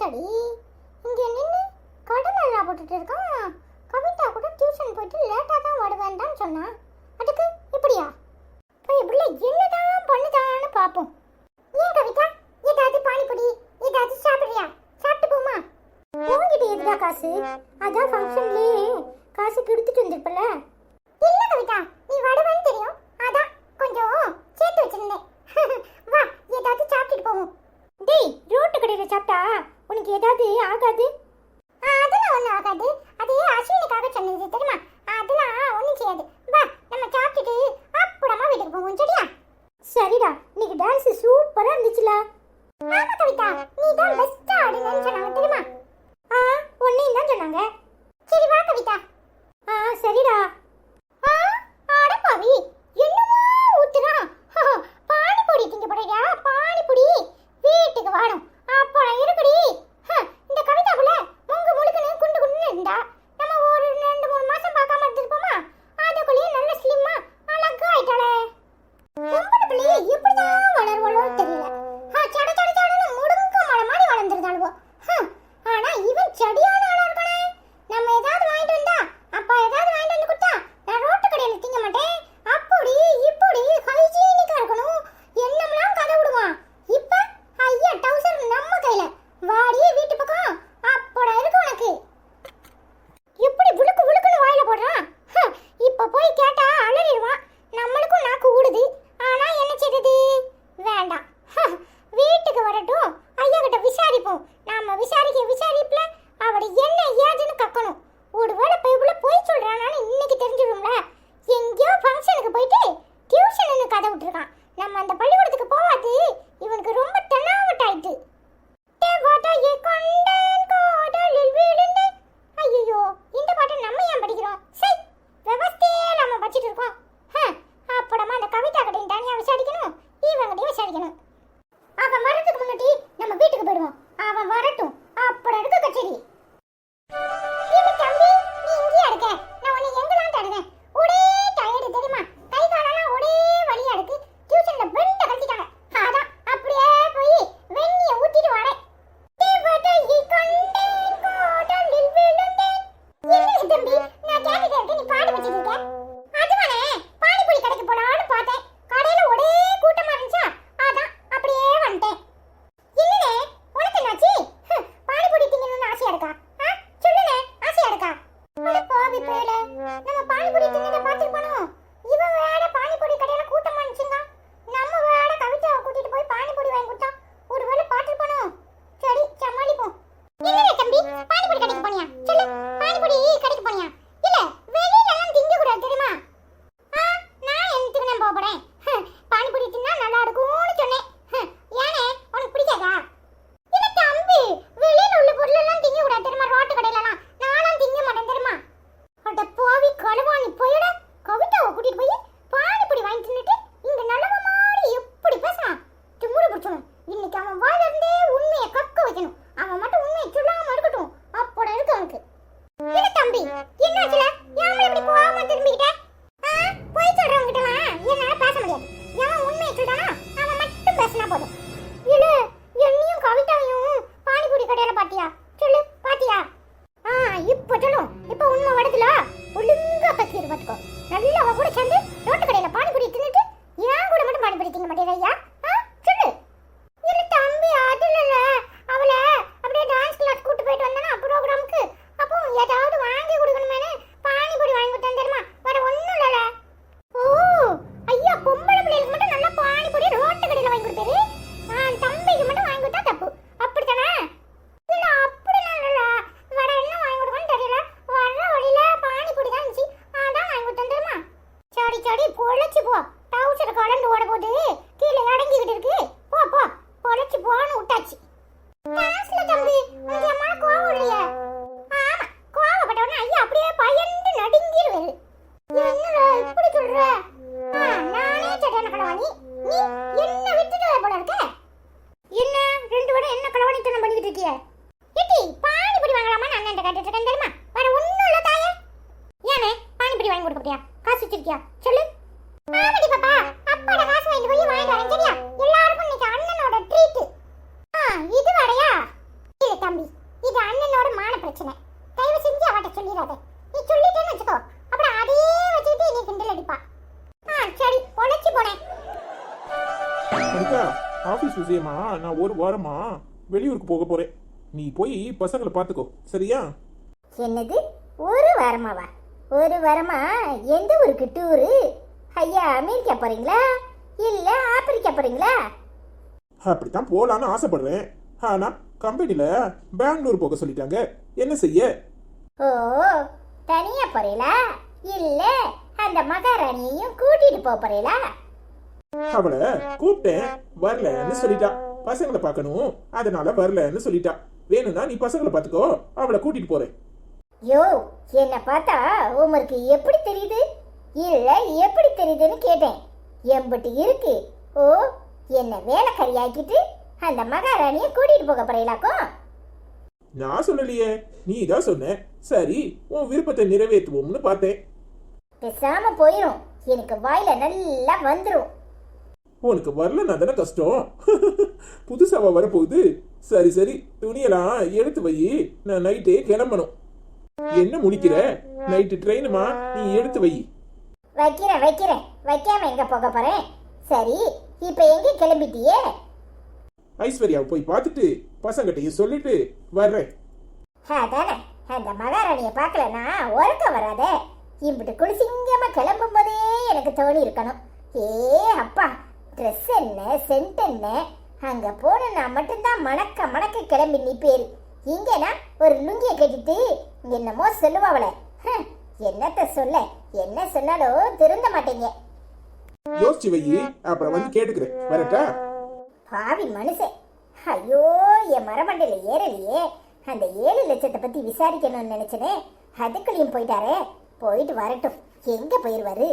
என்னடி இங்கே நின்று கடல் எல்லாம் போட்டுட்டு இருக்கான். கவிதா கூட டியூஷன் போயிட்டு லேட்டாக தான் வருவேன் தான் சொன்னான். அதுக்கு இப்படியா? போய் பிள்ளை என்னதான் பண்ணுதான்னு பார்ப்போம். ஏன் கவிதா, ஏதாவது பானிபூரி ஏதாவது சாப்பிட்றியா? சாப்பிட்டு போமா. உங்ககிட்ட எதுதா காசு? அதான் ஃபங்க்ஷன்லேயே காசு கொடுத்துட்டு வந்துருப்பல. இல்லை கவிதா, நீ வருவேன்னு தெரியும், அதான் கொஞ்சம் சேர்த்து வச்சிருந்தேன். வா, ஏதாவது சாப்பிட்டுட்டு போவோம். டேய், ரோட்டு கடையில் சாப்பிட்டா உனக்கு ஏதாவது ஆகாது? அதெல்லாம் ஒன்றும் ஆகாது. அது அஸ்வினிக்காக சொன்னது தெரியுமா? அதெல்லாம் ஒன்றும் செய்யாது. வா, நம்ம சாப்பிட்டுட்டு அப்புறமா வீட்டுக்கு போவோம், சரியா? சரிடா, இன்னைக்கு டான்ஸ் சூப்பராக இருந்துச்சுல. ஆமா கவிதா, நீ தான் பெஸ்டா ஆடுனேன்னு சொன்னாங்க தெரியுமா? ஒன்னையும் தான் சொன்னாங்க. சரி வா கவிதா. சரிடா. அடப்பாவி, என்னமா ஊத்துறான்? பானிபூரி திங்க போறியா? பானிபூரி வீட்டுக்கு வாடும் அப்புறம் இருக்குடி. இந்த கவிதாக்குள்ள முங்கு முழுக்கணும் குண்டு குண்டு இருந்தா நம்ம ஒரு 2-3 மாசம் பார்க்காம இருந்திருப்போமா? அதுக்குள்ளேயே நல்ல ஸ்லிம்மா அழகா ஆயிட்டாளே. பொம்பளை பிள்ளையே எப்படிதான் வளர்வளோ தெரியல. சட சட சடன்னு முடுங்க மழை மாதிரி வளர்ந்துருந்தாளுவோ. ஆனா இவன் செடியான ஆளா இருக்கானே. நம்ம ஏதாவது வாங்கிட்டு வந்தா, அப்பா ஏதாவது வாங்கிட்டு வந்து கொடுத்தா, நான் ரோட்டு கடையில் திங்க மாட்டேன், அப்படி இப்படி ஹைஜீனிக்கா இருக்கணும் என்னமெல்லாம் கதை விடுவான். இப்ப ஐயா டவுசர் நம்ம கையில. வாடி வீட்டு பக்கம், அப்படா இருக்கு உனக்கு. எப்படி புழுக்கு புழுக்குன்னு வாயில போடுறான். இப்ப போய் கேட்டா அலறிடுவான். நம்மளுக்கும் நாக்கு ஊடுது. ஆனா என்ன செய்யுது? வேண்டாம், வீட்டுக்கு வரட்டும், ஐயா கிட்ட விசாரிப்போம். நாம விசாரிப்புல அவட என்ன ஏதுன்னு கக்கணும். ஒருவேளை பைபிள போய் சொல்றானான்னு இன்னைக்கு தெரிஞ்சிடும்ல. எங்கேயோ ஃபங்க்ஷனுக்கு போயிட்டு டியூஷன்னு கதை விட்டுருக்கான். நம்ம அந்த பள்ளிக்கூடத்துக்கு போவாது இவனுக்கு ரொம்ப தெனாவட்டாயிட்டு. ஐயோ, இந்த பாட்டை நம்ம ஏன் படிக்கிறோம்? சரி, விவஸ்தையே நம்ம படிச்சுட்டு இருக்கோம். அப்படமா அந்த கவிதா கடையும் தனியா விசாரிக்கணும், இவங்களையும் விசாரிக்கணும். அனிதா, ஆபீஸ் விஷயமா நான் ஒரு வாரமா வெளியூருக்கு போக போறேன். நீ போய் பசங்களை பார்த்துக்கோ, சரியா? என்னது, ஒரு வாரமாவா? ஒரு வாரமா எந்த ஊருக்கு டூரு? ஐயா, அமெரிக்கா போறீங்களா இல்ல ஆப்பிரிக்கா போறீங்களா? அப்படித்தான் போலான்னு ஆசைப்படுறேன். ஆனா கம்பெனில பெங்களூர் போக சொல்லிட்டாங்க. என்ன செய்ய? ஓ, தனியா போறீங்களா இல்ல அந்த மகாராணியையும் கூட்டிட்டு போறீங்களா? அவளை கூப்பிட்டேன், வரலன்னு சொல்லிட்டா. பசங்களை பார்க்கணும், அதனால வரலன்னு சொல்லிட்டா. வேணும்னா நீ பசங்களை பார்த்துக்கோ, அவளை கூட்டிட்டு போறேன். யோ, என்ன பார்த்தா உமருக்கு எப்படி தெரியுது இல்ல எப்படி தெரியுதுன்னு கேட்டேன். எம்பிட்டு இருக்கு. ஓ, என்ன வேலைக்காரியாக்கிட்டு அந்த மகாராணிய கூட்டிட்டு போக போறீங்களாக்கும்? நான் சொல்லலையே, நீ தான் சொன்ன. சரி, உன் விருப்பத்தை நிறைவேற்றுவோம்னு பார்த்தேன். பேசாம போயிரும், எனக்கு வாயில நல்லா வந்துரும். உனக்கு வரலன்னா தானே கஷ்டம். புதுசாவா வரப்போகுது. சரி சரி, துணியெல்லாம் எடுத்து வை, நான் நைட்டே கிளம்பணும். என்ன முடிக்கிற? நைட்டு ட்ரெயினுமா, நீ எடுத்து வை. வைக்கிறேன் வைக்கிறேன், வைக்காம எங்க போக போறேன்? சரி, இப்ப எங்க கிளம்பிட்டியே? ஐஸ்வர்யாவை போய் பார்த்துட்டு பசங்கிட்டையும் சொல்லிட்டு வர்றேன். அதானே, அந்த மகாராணியை பார்க்கலன்னா உறக்க வராதே. இப்படி குளிசிங்கமா கிளம்பும் போதே எனக்கு தோணி இருக்கணும். ஏ அப்பா, ட்ரெஸ் என்ன, சென்ட் என்ன, அங்க போனா மட்டும்தான் மணக்க மணக்க கிளம்பி நீ பேரு. இங்கன்னா ஒரு லுங்கியை கட்டிட்டு என்னமோ சொல்லுவாவளே. என்னத்த சொல்ல, என்ன சொன்னாலும் திருந்த மாட்டேங்க. யோசிச்சு வை, அப்புறம் வந்து கேட்டுக்கிறேன். வரட்டா? பாவி மனுஷன். ஐயோ, என் மரமண்டையில ஏறலையே. அந்த 7 லட்சத்தை பத்தி விசாரிக்கணும்னு நினைச்சனே, அதுக்குள்ளேயும் போயிட்டாரே. போயிட்டு வரட்டும், எங்க போயிருவாரு?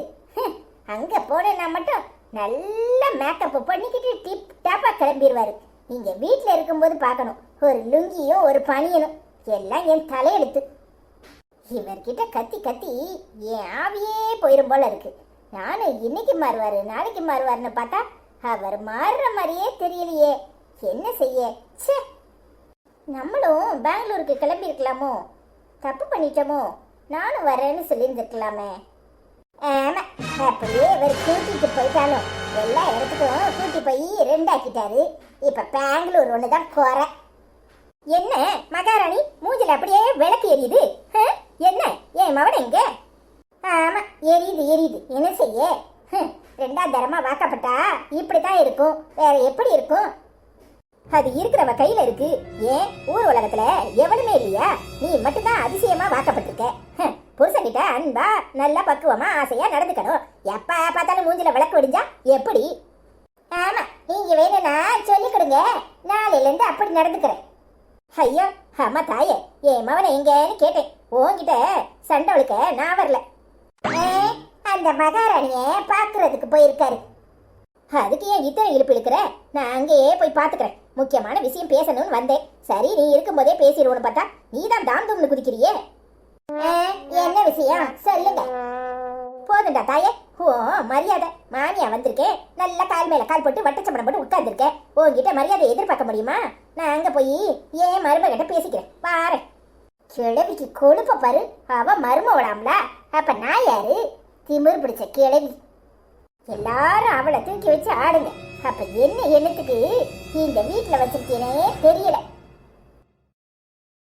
அங்க போனா மட்டும் நல்ல மேக்கப் பண்ணிக்கிட்டு டிப் டாப்பா கிளம்பிடுவாரு. இங்க வீட்டுல இருக்கும்போது பார்க்கணும், ஒரு லுங்கியும் ஒரு பனியனும், எல்லாம் என் தலையெழுத்து. இவர்கிட்ட கத்தி கத்தி என் ஆவியே போயிரும் போல இருக்கு. நானும் இன்னைக்கு மாறுவாரு நாளைக்கு மாறுவாருன்னு பார்த்தா அவர் மாறுற மாதிரியே தெரியலையே. என்ன செய்ய? ச்சே, நம்மளும் பெங்களூருக்கு கிளம்பி இருக்கலாமோ? தப்பு பண்ணிட்டோமோ? நானும் வரேன்னு சொல்லியிருந்துருக்கலாமே. ஆமா, அப்படியே இவர் கூட்டிட்டு போயிட்டாலும் எல்லா இடத்துக்கும் கூட்டி போய் 2 ஆக்கிட்டாரு. இப்ப பெங்களூர் ஒண்ணுதான் குறை. என்ன மகாராணி மூஞ்சில அப்படியே விளக்கு எரியுது? என்ன என் மவன் எங்க? ஆமா, எரியுது எரியுது, என்ன செய்ய? 2ஆம் தரமா வாக்கப்பட்டா இப்படித்தான் இருக்கும், வேற எப்படி இருக்கும்? அது இருக்கிறவ கையில இருக்கு. ஏன் ஊர் உலகத்துல எவனுமே இல்லையா? நீ மட்டும்தான் அதிசயமா வாக்கப்பட்டிருக்க. புருஷன்கிட்ட அன்பா நல்லா பக்குவமா ஆசையா நடந்துக்கணும். எப்ப பார்த்தாலும் மூஞ்சில விளக்கு விடிஞ்சா எப்படி? ஆமா, நீங்க வேணும்னா சொல்லி கொடுங்க, நாளையில இருந்து அப்படி நடந்துக்கிறேன். ஐயோ அம்மா தாயே, என் மவனை எங்கன்னு கேட்டேன். உன்கிட்ட சண்டவளுக்க நான் வரல. அந்த மகாராணிய பாக்குறதுக்கு போயிருக்காரு. அதுக்கு ஏன் இத்தனை இழுப்பு இழுக்கிற? நான் அங்கேயே போய் பாத்துக்கிறேன். முக்கியமான விஷயம் பேசணும்னு வந்தேன். சரி, நீ இருக்கும்போதே பேசிடுவோன்னு பார்த்தா நீ தான் தாம் தூம்னு குதிக்கிறியே. என்ன விஷயம் சொல்லுங்க. போதுண்டா தாயே, ஓ மரியாதை. மாமியா வந்திருக்கேன், நல்லா கால் மேல கால் போட்டு வட்டச்சம்படம் போட்டு உட்கார்ந்துருக்கேன். உங்ககிட்ட மரியாதை எதிர்பார்க்க முடியுமா? நான் அங்க போய் ஏன் மருமகிட்ட பேசிக்கிறேன், பாரு. கிழவிக்கு கொழுப்ப பாரு, அவ மருமவளாம்ல, அப்ப நான் யாரு? திமிர் பிடிச்ச கிழவி. எல்லாரும் அவளை தூக்கி வச்சு ஆடுங்க. அப்ப என்ன எண்ணத்துக்கு இந்த வீட்டுல வச்சிருக்கேனே தெரியல.